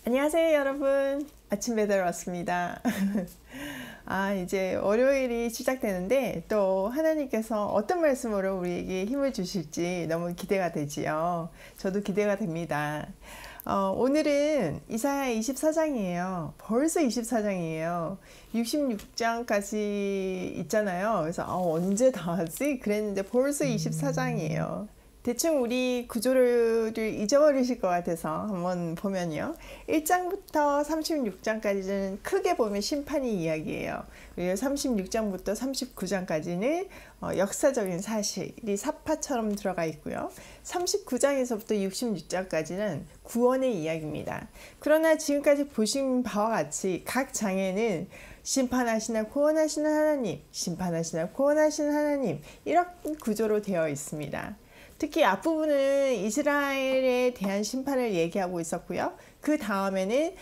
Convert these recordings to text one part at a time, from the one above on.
안녕하세요 여러분, 아침 배달 왔습니다. 이제 월요일이 시작되는데 또 하나님께서 어떤 말씀으로 우리에게 힘을 주실지 너무 기대가 되지요. 저도 기대가 됩니다. 오늘은 이사야 24장이에요. 벌써 24장이에요. 66장까지 있잖아요. 그래서 언제 다 하지? 그랬는데 벌써 24장이에요. 대충 우리 구조를 잊어버리실 것 같아서 한번 보면요. 1장부터 36장까지는 크게 보면 심판의 이야기예요. 그리고 36장부터 39장까지는 역사적인 사실이 사파처럼 들어가 있고요. 39장에서부터 66장까지는 구원의 이야기입니다. 그러나 지금까지 보신 바와 같이 각 장에는 심판하시나 구원하시는 하나님, 심판하시나 구원하시는 하나님, 이런 구조로 되어 있습니다. 특히 앞부분은 이스라엘에 대한 심판을 얘기하고 있었고요. 그 다음에는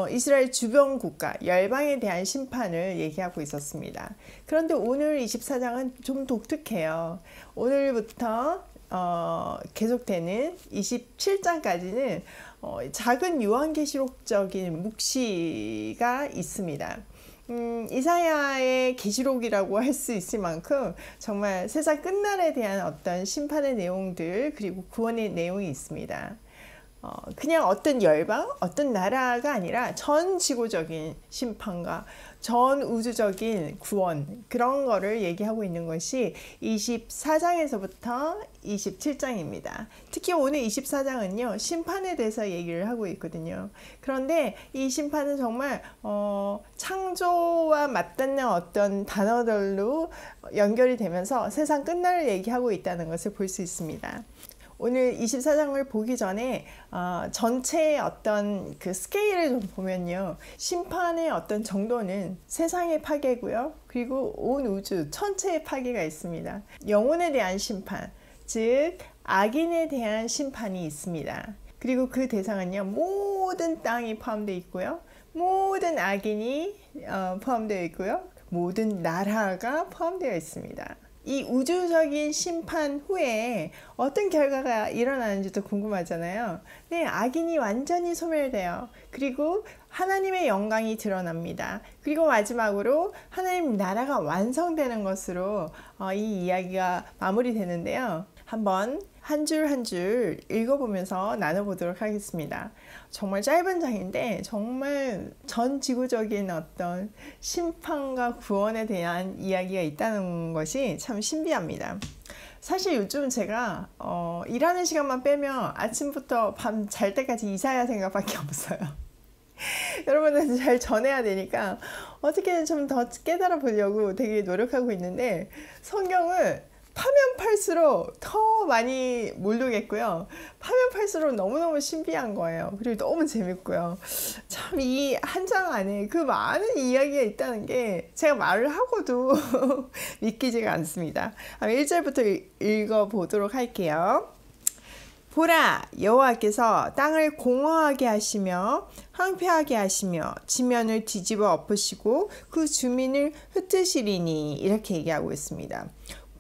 이스라엘 주변 국가, 열방에 대한 심판을 얘기하고 있었습니다. 그런데 오늘 24장은 좀 독특해요. 오늘부터 계속되는 27장까지는 작은 요한계시록적인 묵시가 있습니다. 이사야의 계시록이라고 할 수 있을 만큼 정말 세상 끝날에 대한 어떤 심판의 내용들 그리고 구원의 내용이 있습니다. 그냥 어떤 열방, 어떤 나라가 아니라 전 지구적인 심판과 전 우주적인 구원, 그런 거를 얘기하고 있는 것이 24장에서부터 27장입니다. 특히 오늘 24장은요, 심판에 대해서 얘기를 하고 있거든요. 그런데 이 심판은 정말 창조와 맞닿는 어떤 단어들로 연결이 되면서 세상 끝날을 얘기하고 있다는 것을 볼 수 있습니다. 오늘 24장을 보기 전에 전체의 어떤 그 스케일을 좀 보면요. 심판의 어떤 정도는 세상의 파괴고요. 그리고 온 우주 전체의 파괴가 있습니다. 영혼에 대한 심판, 즉 악인에 대한 심판이 있습니다. 그리고 그 대상은요. 모든 땅이 포함되어 있고요. 모든 악인이 포함되어 있고요. 모든 나라가 포함되어 있습니다. 이 우주적인 심판 후에 어떤 결과가 일어나는지도 궁금하잖아요. 네, 악인이 완전히 소멸돼요. 그리고 하나님의 영광이 드러납니다. 그리고 마지막으로 하나님 나라가 완성되는 것으로 이 이야기가 마무리되는데요. 한번 한 줄 한 줄 읽어보면서 나눠보도록 하겠습니다. 정말 짧은 장인데 정말 전 지구적인 어떤 심판과 구원에 대한 이야기가 있다는 것이 참 신비합니다. 사실 요즘 제가 일하는 시간만 빼면 아침부터 밤 잘 때까지 이사야 생각밖에 없어요. 여러분한테 잘 전해야 되니까 어떻게든 좀 더 깨달아 보려고 되게 노력하고 있는데 성경을 파면 팔수록 더 많이 모르겠고요. 파면 팔수록 너무너무 신비한 거예요. 그리고 너무 재밌고요. 참 이 한 장 안에 그 많은 이야기가 있다는 게 제가 말을 하고도 믿기지가 않습니다. 1절부터 읽어보도록 할게요. 보라, 여호와께서 땅을 공허하게 하시며 황폐하게 하시며 지면을 뒤집어 엎으시고 그 주민을 흩으시리니, 이렇게 얘기하고 있습니다.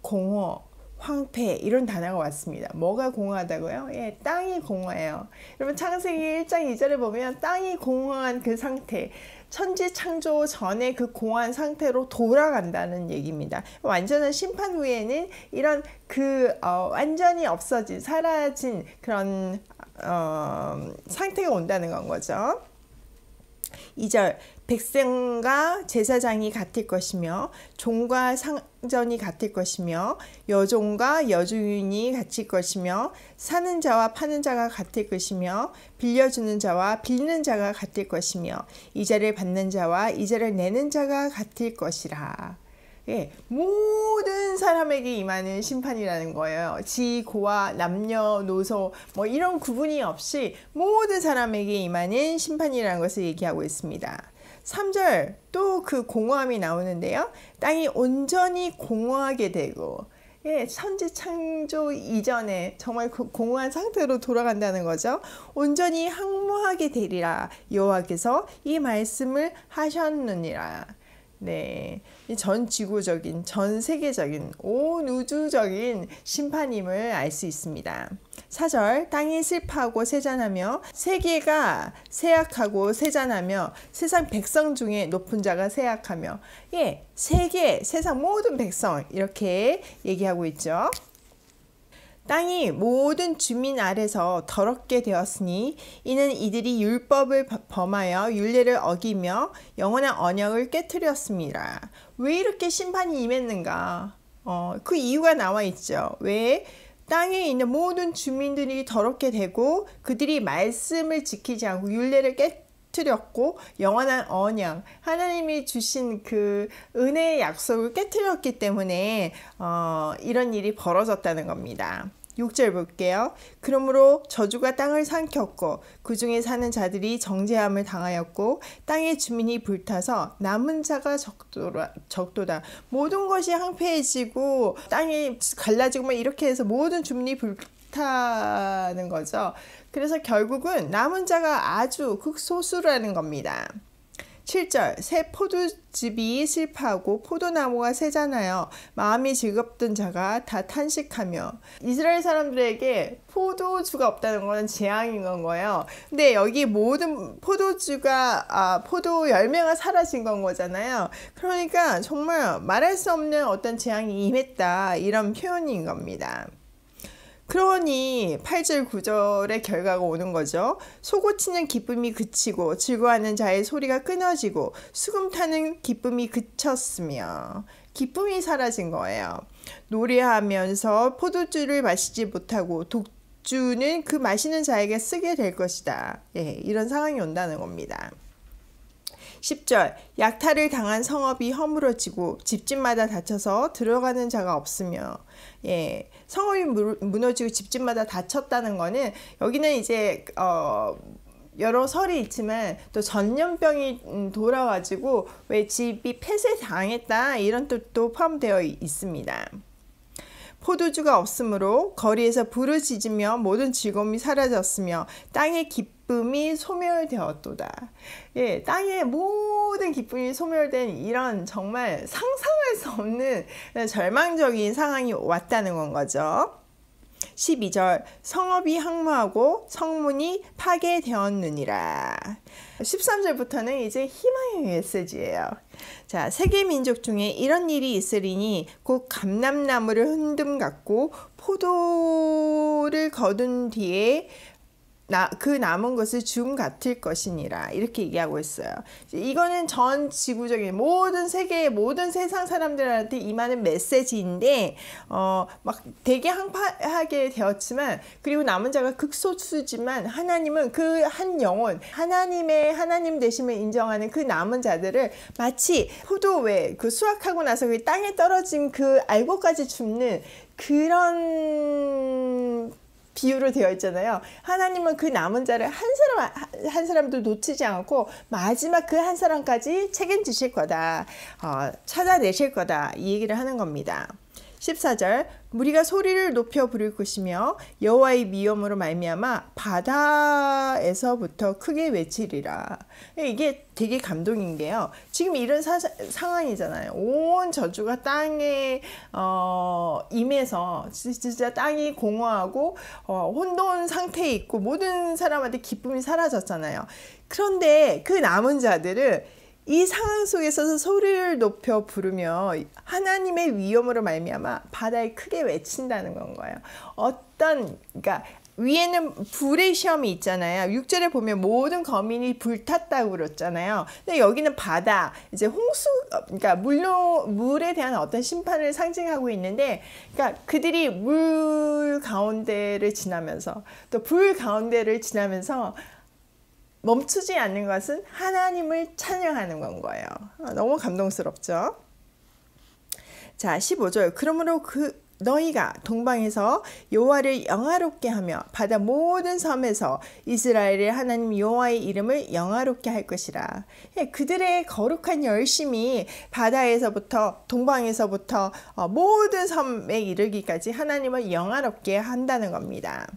공허, 황폐, 이런 단어가 왔습니다. 뭐가 공허하다고요? 예, 땅이 공허해요. 여러분 창세기 1장 2절에 보면 땅이 공허한 그 상태, 천지 창조 전에 그 공허한 상태로 돌아간다는 얘기입니다. 완전한 심판 후에는 이런 완전히 없어진, 사라진 그런 상태가 온다는 건 거죠. 2절, 백성과 제사장이 같을 것이며 종과 상전이 같을 것이며 여종과 여주인이 같을 것이며 사는 자와 파는 자가 같을 것이며 빌려주는 자와 빌는 자가 같을 것이며 이자를 받는 자와 이자를 내는 자가 같을 것이라. 예, 모든 사람에게 임하는 심판이라는 거예요. 지고와 남녀노소 뭐 이런 구분이 없이 모든 사람에게 임하는 심판이라는 것을 얘기하고 있습니다. 3절 또 그 공허함이 나오는데요. 땅이 온전히 공허하게 되고, 예, 천지 창조 이전에 정말 그 공허한 상태로 돌아간다는 거죠. 온전히 황무하게 되리라 여호와께서 이 말씀을 하셨느니라. 네, 전 지구적인, 전 세계적인, 온 우주적인 심판임을 알 수 있습니다. 4절 땅이 슬퍼하고 세잔하며 세계가 세약하고 세잔하며 세상 백성 중에 높은 자가 세약하며 세계 세상 모든 백성 이렇게 얘기하고 있죠. 땅이 모든 주민 아래서 더럽게 되었으니 이는 이들이 율법을 범하여 율례를 어기며 영원한 언약을 깨뜨렸습니다. 왜 이렇게 심판이 임했는가? 그 이유가 나와 있죠. 왜? 땅에 있는 모든 주민들이 더럽게 되고 그들이 말씀을 지키지 않고 율례를 깨뜨렸고 영원한 언약, 하나님이 주신 그 은혜의 약속을 깨뜨렸기 때문에 이런 일이 벌어졌다는 겁니다. 6절 볼게요. 그러므로 저주가 땅을 삼켰고 그 중에 사는 자들이 정죄함을 당하였고 땅의 주민이 불타서 남은 자가 적도다. 모든 것이 황폐해지고 땅이 갈라지고 막 이렇게 해서 모든 주민이 불타는 거죠. 그래서 결국은 남은 자가 아주 극소수라는 겁니다. 7절 새 포도즙이 슬퍼하고 포도나무가 세잖아요. 마음이 즐겁던 자가 다 탄식하며. 이스라엘 사람들에게 포도주가 없다는 것은 재앙인 건 거예요. 근데 여기 모든 포도주가 포도 열매가 사라진 건 거잖아요. 그러니까 정말 말할 수 없는 어떤 재앙이 임했다 이런 표현인 겁니다. 그러니 8절 9절의 결과가 오는 거죠. 소고치는 기쁨이 그치고 즐거워하는 자의 소리가 끊어지고 수금 타는 기쁨이 그쳤으며 기쁨이 사라진 거예요. 노래하면서 포도주를 마시지 못하고 독주는 그 마시는 자에게 쓰게 될 것이다. 이런 상황이 온다는 겁니다. 10절 약탈을 당한 성읍이 허물어지고 집집마다 닫혀서 들어가는 자가 없으며 성읍이 무너지고 집집마다 닫혔다는 거는 여기는 이제 여러 설이 있지만 또 전염병이 돌아가지고 왜 집이 폐쇄당했다 이런 뜻도 포함되어 있습니다. 포도주가 없으므로 거리에서 부르짖으며 모든 즐거움이 사라졌으며 땅의 기쁨이 소멸되었도다. 땅의 모든 기쁨이 소멸된 이런 정말 상상할 수 없는 절망적인 상황이 왔다는 건 거죠. 12절 성읍이 항모하고 성문이 파괴되었느니라. 13절부터는 이제 희망의 메시지예요. 자, 세계 민족 중에 이런 일이 있으리니 곧 감람나무를 흔듦 같고 포도를 거둔 뒤에 그 남은 것을 죽음 같을 것이니라 이렇게 얘기하고 있어요. 이거는 전 지구적인 모든 세계의 모든 세상 사람들한테 임하는 메시지인데 막 되게 항파하게 되었지만 그리고 남은 자가 극소수지만 하나님은 그 한 영혼 하나님의 하나님 되심을 인정하는 그 남은 자들을 마치 포도왜 그 수확하고 나서 그 땅에 떨어진 그 알곡까지 줍는 그런 비유로 되어 있잖아요. 하나님은 그 남은 자를 한 사람도 놓치지 않고 마지막 그 한 사람까지 책임지실 거다. 찾아내실 거다. 이 얘기를 하는 겁니다. 14절 무리가 소리를 높여 부를 것이며 여호와의 미움으로 말미암아 바다에서부터 크게 외치리라. 이게 되게 감동인 게요. 지금 이런 상황이잖아요. 온 저주가 땅에 임해서 진짜 땅이 공허하고 혼돈 상태에 있고 모든 사람한테 기쁨이 사라졌잖아요. 그런데 그 남은 자들은 이 상황 속에서 소리를 높여 부르며 하나님의 위엄으로 말미암아 바다에 크게 외친다는 건 거예요. 그러니까 위에는 불의 시험이 있잖아요. 6절에 보면 모든 거민이 불탔다고 그랬잖아요. 근데 여기는 바다, 이제 홍수, 그러니까 물에 대한 어떤 심판을 상징하고 있는데, 그러니까 그들이 물 가운데를 지나면서 또 불 가운데를 지나면서 멈추지 않는 것은 하나님을 찬양하는 건 거예요. 너무 감동스럽죠? 자, 15절. 그러므로 너희가 동방에서 여호와를 영화롭게 하며 바다 모든 섬에서 이스라엘의 하나님 여호와의 이름을 영화롭게 할 것이라. 그들의 거룩한 열심이 바다에서부터 동방에서부터 모든 섬에 이르기까지 하나님을 영화롭게 한다는 겁니다.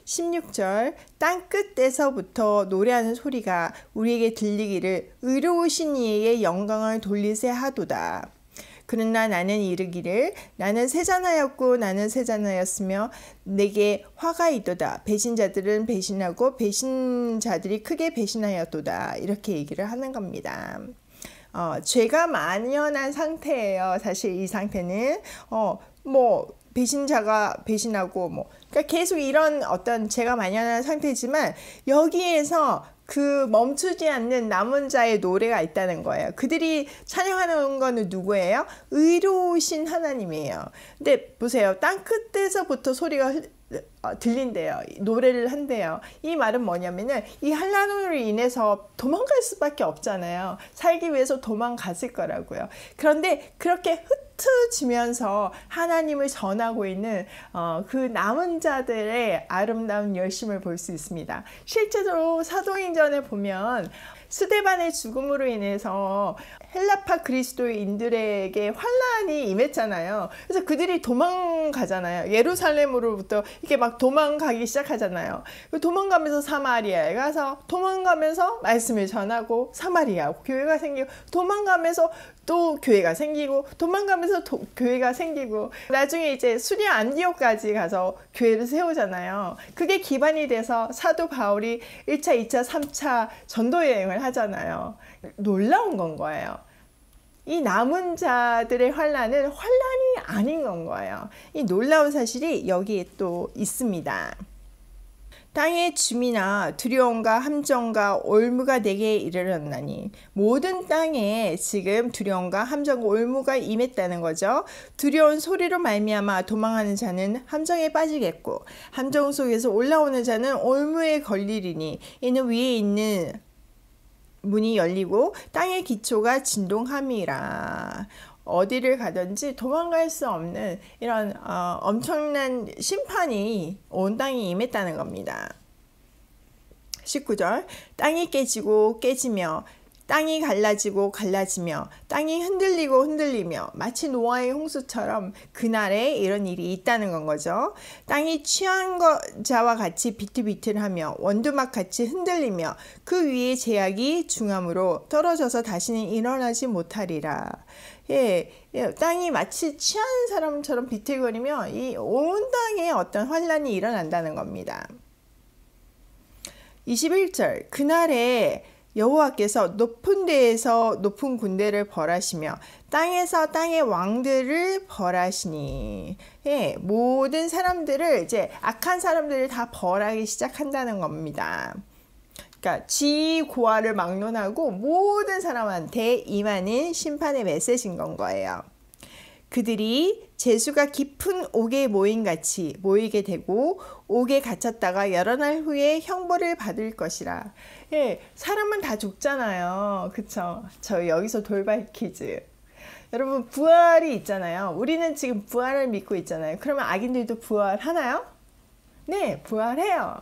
16절 땅 끝에서부터 노래하는 소리가 우리에게 들리기를 의로우신 이에게 영광을 돌리세 하도다. 그러나 나는 이르기를 나는 세잔하였고 나는 세잔하였으며 내게 화가 있도다. 배신자들은 배신하고 배신자들이 크게 배신하였도다. 이렇게 얘기를 하는 겁니다. 죄가 만연한 상태예요. 사실 이 상태는 배신자가 배신하고 그러니까 계속 이런 어떤 죄가 만연한 상태지만 여기에서 그 멈추지 않는 남은 자의 노래가 있다는 거예요. 그들이 찬양하는 거는 누구예요? 의로우신 하나님이에요. 근데 보세요. 땅 끝에서부터 소리가 들린대요. 노래를 한대요. 이 말은 뭐냐면은 이 한란으로 인해서 도망갈 수밖에 없잖아요. 살기 위해서 도망갔을 거라고요. 그런데 그렇게 흩어지면서 하나님을 전하고 있는 그 남은 자들의 아름다운 열심을 볼 수 있습니다. 실제로 사도행전에 보면 스데반의 죽음으로 인해서 헬라파 그리스도인들에게 환란이 임했잖아요. 그래서 그들이 도망가잖아요. 예루살렘으로부터 이렇게 막 도망가기 시작하잖아요. 도망가면서 사마리아에 가서 도망가면서 말씀을 전하고 사마리아 교회가 생기고 도망가면서 또 교회가 생기고 도망가면서 교회가 생기고 나중에 이제 수리아 안디옥까지 가서 교회를 세우잖아요. 그게 기반이 돼서 사도 바울이 1차, 2차, 3차 전도 여행을 하잖아요. 놀라운 건 거예요. 이 남은 자들의 환란은 환란이 아닌 건 거예요. 이 놀라운 사실이 여기에 또 있습니다. 땅의 주민아 두려움과 함정과 올무가 내게 이르렀나니 모든 땅에 지금 두려움과 함정과 올무가 임했다는 거죠. 두려운 소리로 말미암아 도망하는 자는 함정에 빠지겠고 함정 속에서 올라오는 자는 올무에 걸리리니 이는 위에 있는 문이 열리고 땅의 기초가 진동함이라. 어디를 가든지 도망갈 수 없는 이런 엄청난 심판이 온 땅에 임했다는 겁니다. 19절 땅이 깨지고 깨지며 땅이 갈라지고 갈라지며 땅이 흔들리고 흔들리며 마치 노아의 홍수처럼 그날에 이런 일이 있다는 건 거죠. 땅이 취한 자와 같이 비틀비틀하며 원두막같이 흔들리며 그 위에 제약이 중함으로 떨어져서 다시는 일어나지 못하리라. 땅이 마치 취한 사람처럼 비틀거리며 이 온 땅에 어떤 환란이 일어난다는 겁니다. 21절 그날에 여호와께서 높은 데에서 높은 군대를 벌하시며 땅에서 땅의 왕들을 벌하시니 모든 사람들을 이제 악한 사람들을 다 벌하기 시작한다는 겁니다. 그러니까 지고아를 막론하고 모든 사람한테 임하는 심판의 메시지인 건 거예요. 그들이 재수가 깊은 옥에 모임같이 모이게 되고 옥에 갇혔다가 여러 날 후에 형벌을 받을 것이라. 사람은 다 죽잖아요. 그쵸? 저 여기서 돌발 퀴즈. 여러분 부활이 있잖아요. 우리는 지금 부활을 믿고 있잖아요. 그러면 악인들도 부활하나요? 네, 부활해요.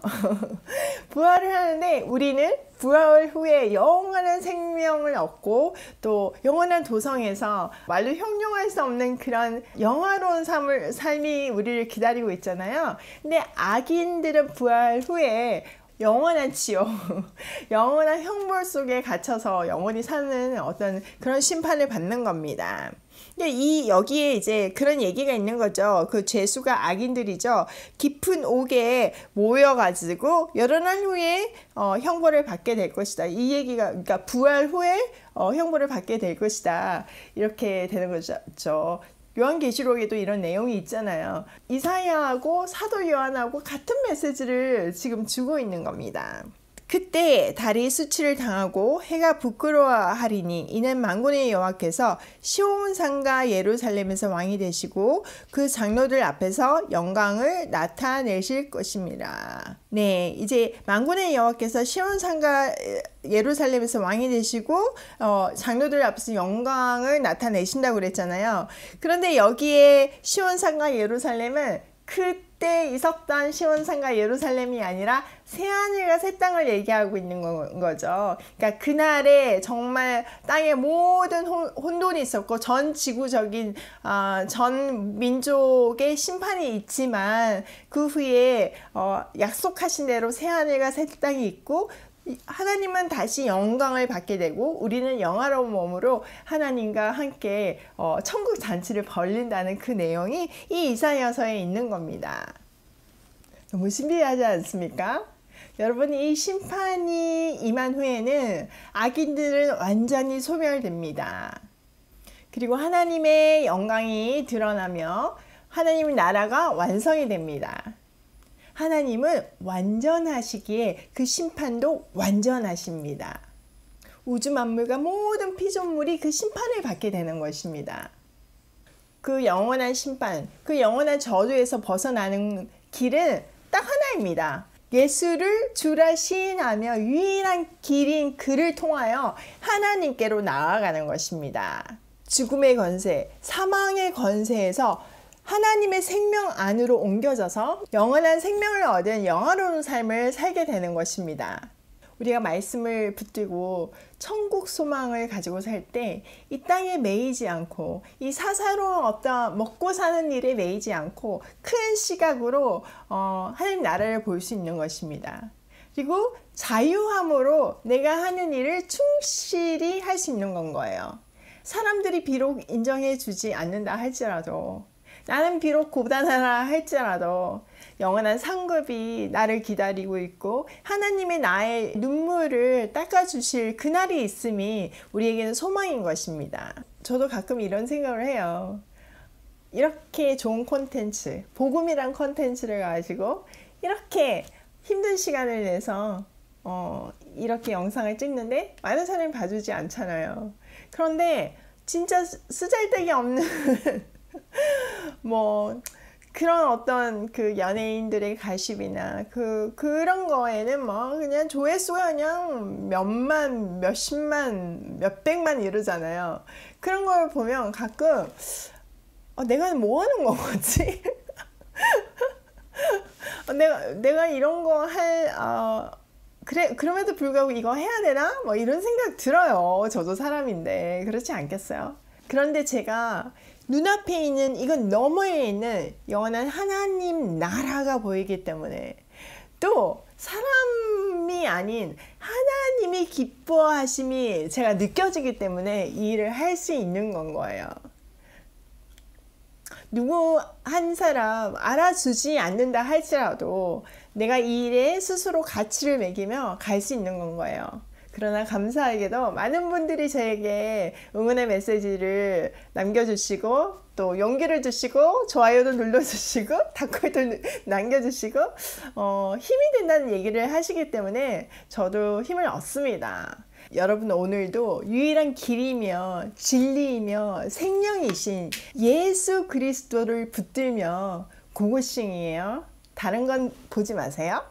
부활을 하는데 우리는 부활 후에 영원한 생명을 얻고 또 영원한 도성에서 말로 형용할 수 없는 그런 영화로운 삶이 우리를 기다리고 있잖아요. 근데 악인들은 부활 후에 영원한 지옥, 영원한 형벌 속에 갇혀서 영원히 사는 어떤 그런 심판을 받는 겁니다. 근데 여기에 이제 그런 얘기가 있는 거죠. 그 죄수가 악인들이죠. 깊은 옥에 모여가지고 여러 날 후에 형벌을 받게 될 것이다. 이 얘기가 그러니까 부활 후에 형벌을 받게 될 것이다. 이렇게 되는 거죠. 요한계시록에도 이런 내용이 있잖아요. 이사야하고 사도 요한하고 같은 메시지를 지금 주고 있는 겁니다. 그때 달이 수치를 당하고 해가 부끄러워하리니 이는 만군의 여호와께서 시온 산과 예루살렘에서 왕이 되시고 그 장로들 앞에서 영광을 나타내실 것입니다. 네, 이제 만군의 여호와께서 시온 산과 예루살렘에서 왕이 되시고 장로들 앞에서 영광을 나타내신다고 그랬잖아요. 그런데 여기에 시온 산과 예루살렘은 그때 있었던 시온산과 예루살렘이 아니라 새하늘과 새 땅을 얘기하고 있는 거죠. 그러니까 그날에 정말 땅에 모든 혼돈이 있었고 전 지구적인 전 민족의 심판이 있지만 그 후에 약속하신 대로 새하늘과 새 땅이 있고 하나님은 다시 영광을 받게 되고 우리는 영화로운 몸으로 하나님과 함께 천국 잔치를 벌린다는 그 내용이 이 이사야서에 있는 겁니다. 너무 신비하지 않습니까? 여러분, 이 심판이 임한 후에는 악인들은 완전히 소멸됩니다. 그리고 하나님의 영광이 드러나며 하나님의 나라가 완성이 됩니다. 하나님은 완전하시기에 그 심판도 완전하십니다. 우주 만물과 모든 피조물이 그 심판을 받게 되는 것입니다. 그 영원한 심판, 그 영원한 저주에서 벗어나는 길은 딱 하나입니다. 예수를 주라 시인하며 유일한 길인 그를 통하여 하나님께로 나아가는 것입니다. 죽음의 권세, 사망의 권세에서 하나님의 생명 안으로 옮겨져서 영원한 생명을 얻은 영화로운 삶을 살게 되는 것입니다. 우리가 말씀을 붙들고 천국 소망을 가지고 살 때 이 땅에 매이지 않고 이 사사로운 어떤 먹고 사는 일에 매이지 않고 큰 시각으로 하나님 나라를 볼 수 있는 것입니다. 그리고 자유함으로 내가 하는 일을 충실히 할 수 있는 건 거예요. 사람들이 비록 인정해 주지 않는다 할지라도, 나는 비록 고단하다 할지라도 영원한 상급이 나를 기다리고 있고 하나님의 나의 눈물을 닦아주실 그날이 있음이 우리에게는 소망인 것입니다. 저도 가끔 이런 생각을 해요. 이렇게 좋은 콘텐츠, 복음이란 콘텐츠를 가지고 이렇게 힘든 시간을 내서 이렇게 영상을 찍는데 많은 사람이 봐주지 않잖아요. 그런데 진짜 쓰잘데기 없는 뭐 그런 어떤 그 연예인들의 가십이나 그런 거에는 뭐 그냥 조회수가 그냥 몇만, 몇십만, 몇백만 이러잖아요. 그런 걸 보면 가끔 내가 뭐 하는 거지? 내가 이런 거 그럼에도 불구하고 이거 해야 되나? 뭐 이런 생각 들어요. 저도 사람인데 그렇지 않겠어요? 그런데 제가 눈앞에 있는 이건 너머에 있는 영원한 하나님 나라가 보이기 때문에 또 사람이 아닌 하나님이 기뻐하심이 제가 느껴지기 때문에 이 일을 할 수 있는 건 거예요. 누구 한 사람 알아주지 않는다 할지라도 내가 이 일에 스스로 가치를 매기며 갈 수 있는 건 거예요. 그러나 감사하게도 많은 분들이 저에게 응원의 메시지를 남겨주시고 또 용기를 주시고 좋아요도 눌러주시고 댓글도 남겨주시고 힘이 된다는 얘기를 하시기 때문에 저도 힘을 얻습니다. 여러분, 오늘도 유일한 길이며 진리이며 생명이신 예수 그리스도를 붙들며 고고싱이에요. 다른 건 보지 마세요.